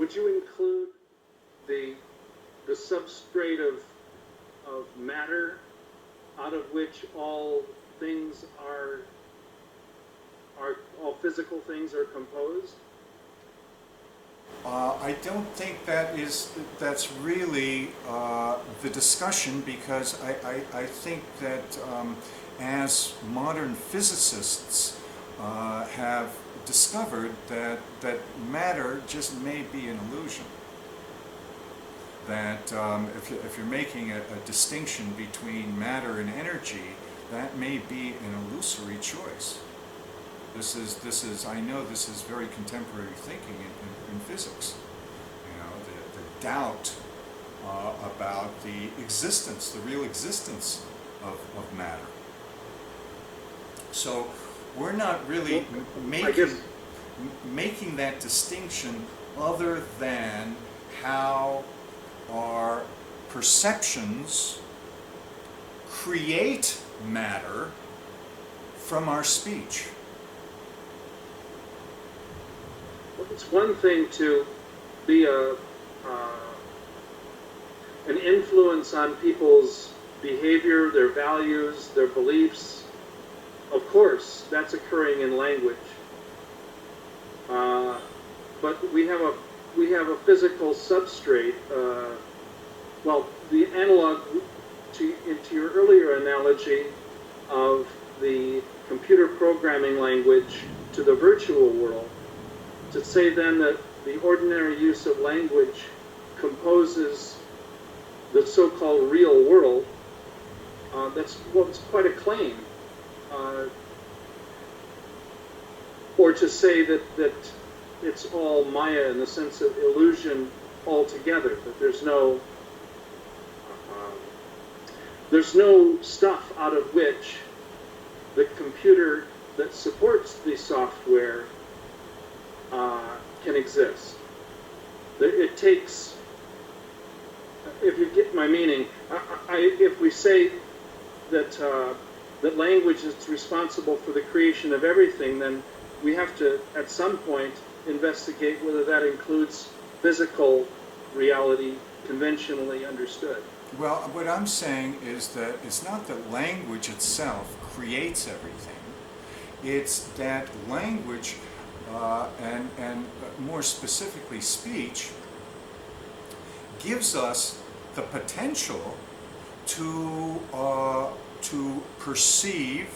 would you include the substrate of matter out of which all things are all physical things are composed? I don't think that's really the discussion, because I think that as modern physicists have discovered that matter just may be an illusion. That if you're making a distinction between matter and energy, that may be an illusory choice. This is I know this is very contemporary thinking in physics. You know, the doubt about the existence, the real existence of matter. So we're not really making that distinction, other than how our perceptions create matter from our speech. It's one thing to be an influence on people's behavior, their values, their beliefs. Of course, that's occurring in language. But we have a physical substrate. Well, the analog to your earlier analogy of the computer programming language to the virtual world, to say then that the ordinary use of language composes the so-called real world, it's quite a claim. Or to say that it's all Maya in the sense of illusion altogether, that there's no stuff out of which the computer that supports the software can exist. It takes, if you get my meaning, if we say that language is responsible for the creation of everything, then we have to, at some point, investigate whether that includes physical reality conventionally understood. Well, what I'm saying is that it's not that language itself creates everything. It's that language, and more specifically speech, gives us the potential to perceive,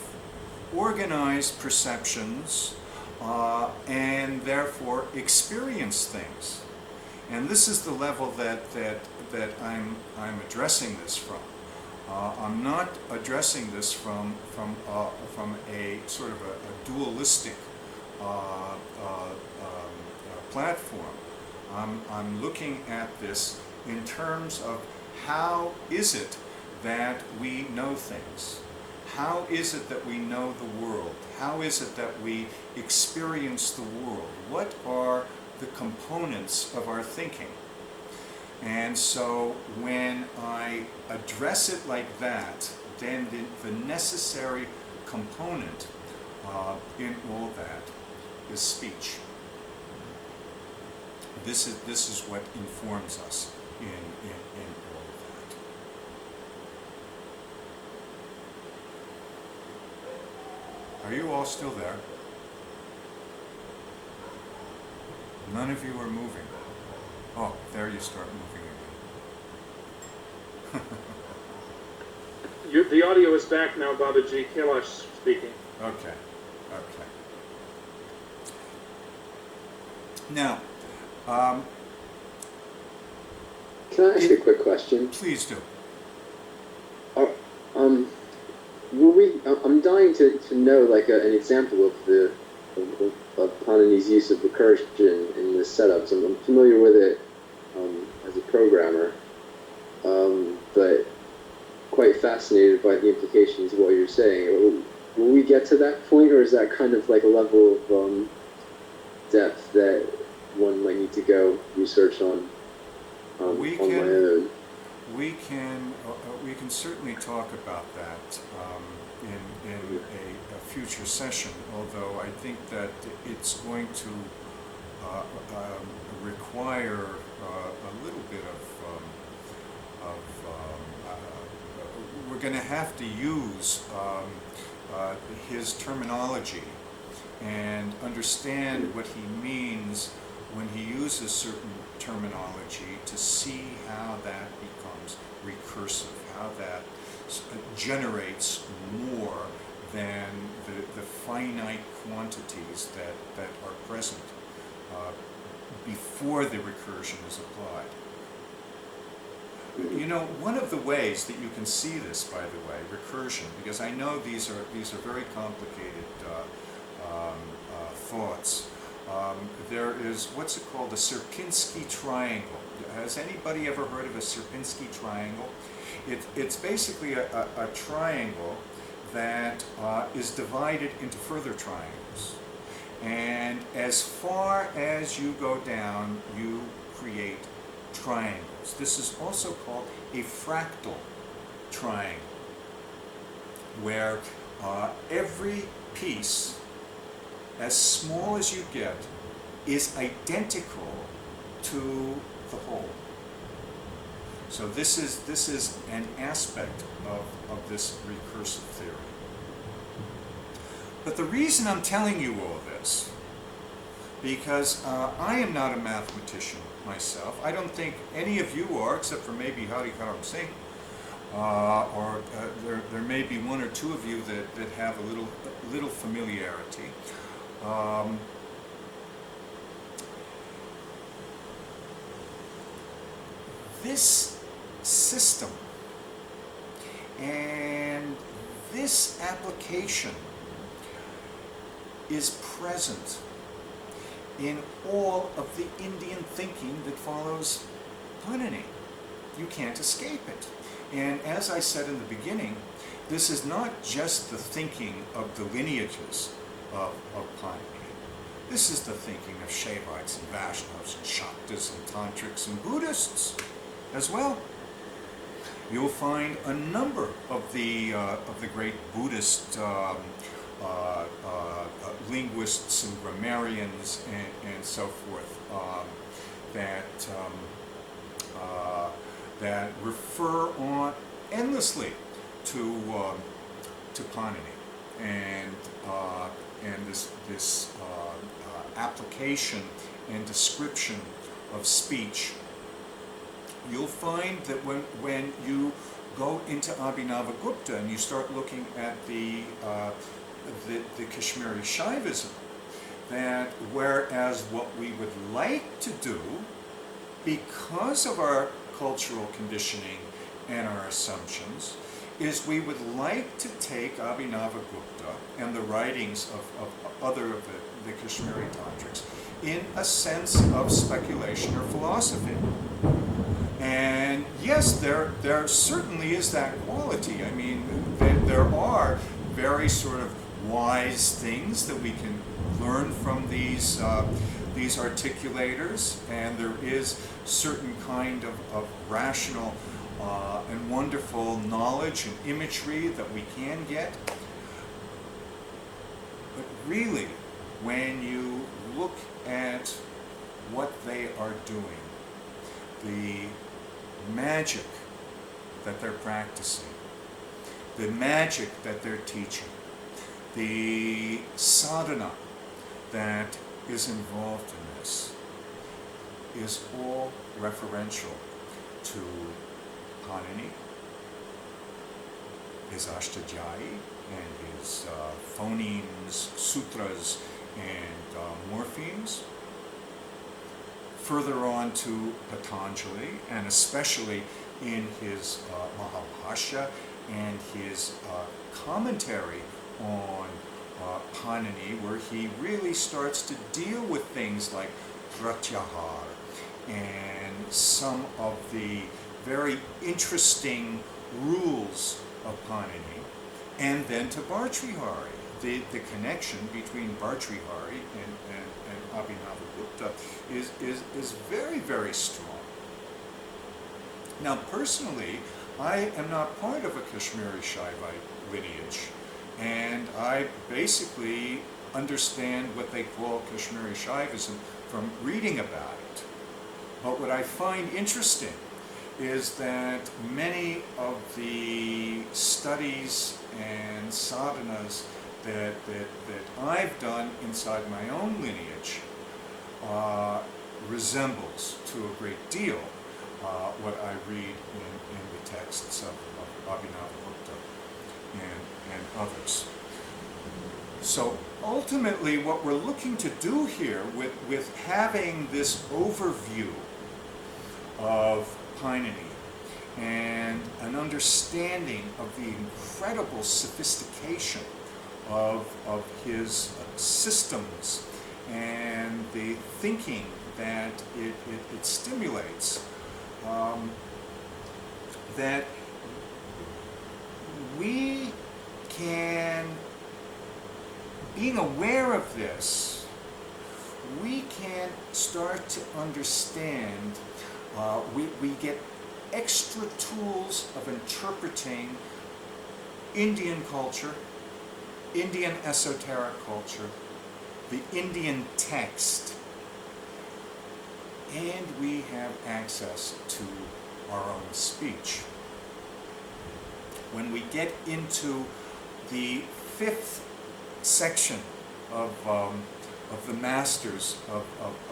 organize perceptions, and therefore experience things. And this is the level that I'm addressing this from. I'm not addressing this from a sort of a dualistic platform. I'm looking at this in terms of how is it that we know things? How is it that we know the world? How is it that we experience the world? What are the components of our thinking? And so when I address it like that, then the necessary component in all that is speech. This is what informs us in all of that. Are you all still there? None of you are moving. Oh, there you start moving again. The audio is back now, Babaji. Kailash speaking. Okay. Now, can I ask a quick question? Please do. I'm dying to know like an example of Panini's use of recursion in the setups. I'm familiar with it as a programmer, but quite fascinated by the implications of what you're saying. Will we get to that point, or is that kind of like a level of depth that one might need to go research on my own? We can certainly talk about that in a future session, although I think that it's going to require a little bit we're going to have to use his terminology and understand what he means when he uses certain terminology to see how that becomes recursive, how that generates more than the finite quantities that are present before the recursion is applied. You know, one of the ways that you can see this, by the way, recursion, because I know these are very complicated thoughts. There is what's it called, a Sierpinski triangle. Has anybody ever heard of a Sierpinski triangle? It's basically a triangle that is divided into further triangles. And as far as you go down, you create triangles. This is also called a fractal triangle, where every piece, as small as you get, is identical to the whole. So this is an aspect of this recursive theory. But the reason I'm telling you all this, because I am not a mathematician myself. I don't think any of you are, except for maybe Hari Karam Singh, or there may be one or two of you that have a little familiarity. This system and this application is present in all of the Indian thinking that follows Panini. You can't escape it. And as I said in the beginning, this is not just the thinking of the lineages of Panini. This is the thinking of Shaivites and Vaishnavas and Shaktas and Tantrics and Buddhists as well. You'll find a number of the great Buddhist linguists and grammarians and so forth that refer on endlessly to Panini and this application and description of speech. You'll find that when you go into Abhinavagupta and you start looking at the Kashmiri Shaivism, that whereas what we would like to do, because of our cultural conditioning and our assumptions, is we would like to take Abhinavagupta and the writings of other of the Kashmiri Tantrics in a sense of speculation or philosophy. And yes, there certainly is that quality. I mean, there are very sort of wise things that we can learn from these articulators, and there is certain kind of rational and wonderful knowledge and imagery that we can get. But really, when you look at what they are doing, the magic that they're practicing, the magic that they're teaching, the sadhana that is involved in this is all referential to Panini, his Ashtadhyayi, and his phonemes, sutras, and morphemes. Further on to Patanjali, and especially in his Mahabhashya and his commentary on Panini, where he really starts to deal with things like pratyahar and some of the very interesting rules of Panini, and then to Bhartrihari. The connection between Bhartrihari and Abhinavagupta is very, very strong. Now, personally, I am not part of a Kashmiri Shaivite lineage, and I basically understand what they call Kashmiri Shaivism from reading about it. But what I find interesting is that many of the studies and sadhanas that I've done inside my own lineage resembles to a great deal what I read in the texts of Abhinavagupta and others. So ultimately what we're looking to do here with having this overview of Panini and an understanding of the incredible sophistication of his systems and the thinking that it stimulates, that we can, being aware of this, we can start to understand, we get extra tools of interpreting Indian culture, Indian esoteric culture, the Indian text, and we have access to our own speech. When we get into the 5th section of the masters of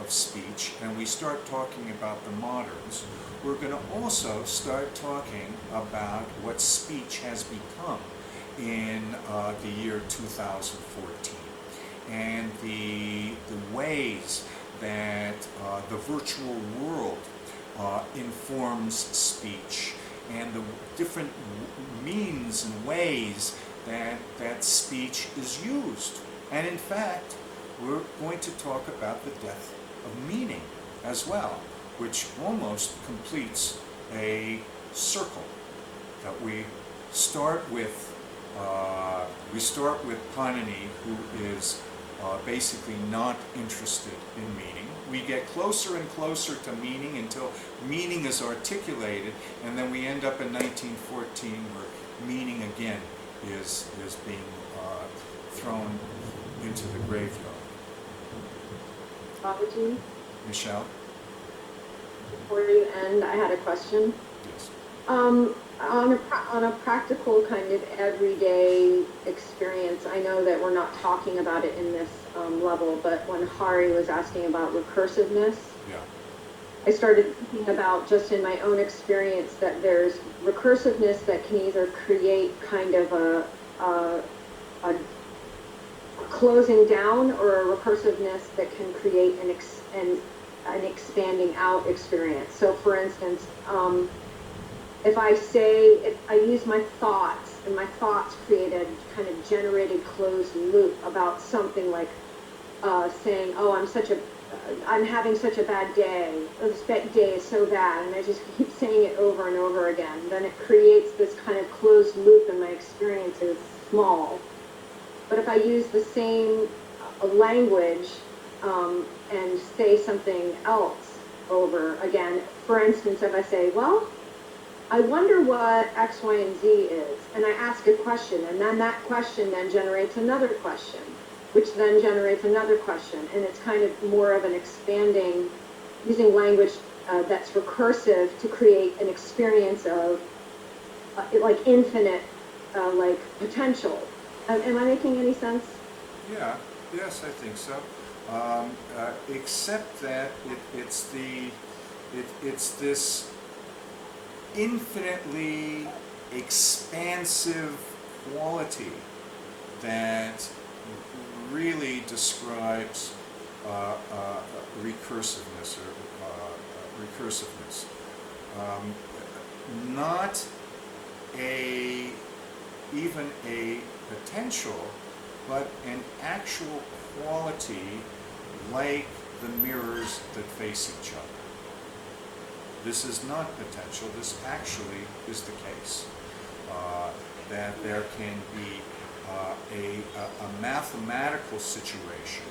speech, and we start talking about the moderns, we're going to also start talking about what speech has become in the year 2014, and the ways that the virtual world informs speech, and the different means and ways that speech is used. And in fact, we're going to talk about the death of meaning as well, which almost completes a circle. That we start with Panini, who is basically not interested in meaning. We get closer and closer to meaning until meaning is articulated, and then we end up in 1914 where meaning again is being thrown into the graveyard. Babaji, Michelle? before you end, I had a question. Yes. On a practical kind of everyday experience, I know that we're not talking about it in this level, but when Hari was asking about recursiveness, Yeah. I started thinking about just in my own experience that there's recursiveness that can either create kind of a closing down, or a recursiveness that can create an expanding out experience. So for instance, if I use my thoughts, and my thoughts create a kind of generated closed loop about something like saying, oh, I'm having such a bad day, or this day is so bad, and I just keep saying it over and over again, then it creates this kind of closed loop, and my experience is small. But if I use the same language and say something else over again, for instance, if I say, well, I wonder what X, Y, and Z is, and I ask a question, and then that question then generates another question, which then generates another question, and it's kind of more of an expanding, using language that's recursive to create an experience of like infinite like potential. Am I making any sense? Yeah, yes, I think so. Except that it's this infinitely expansive quality that really describes recursiveness or recursiveness. Not even a potential, but an actual quality like the mirrors that face each other. This is not potential, this actually is the case. That there can be a mathematical situation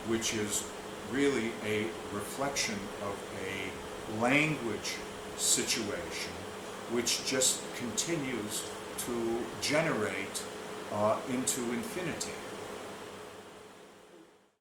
which is really a reflection of a language situation which just continues to generate into infinity.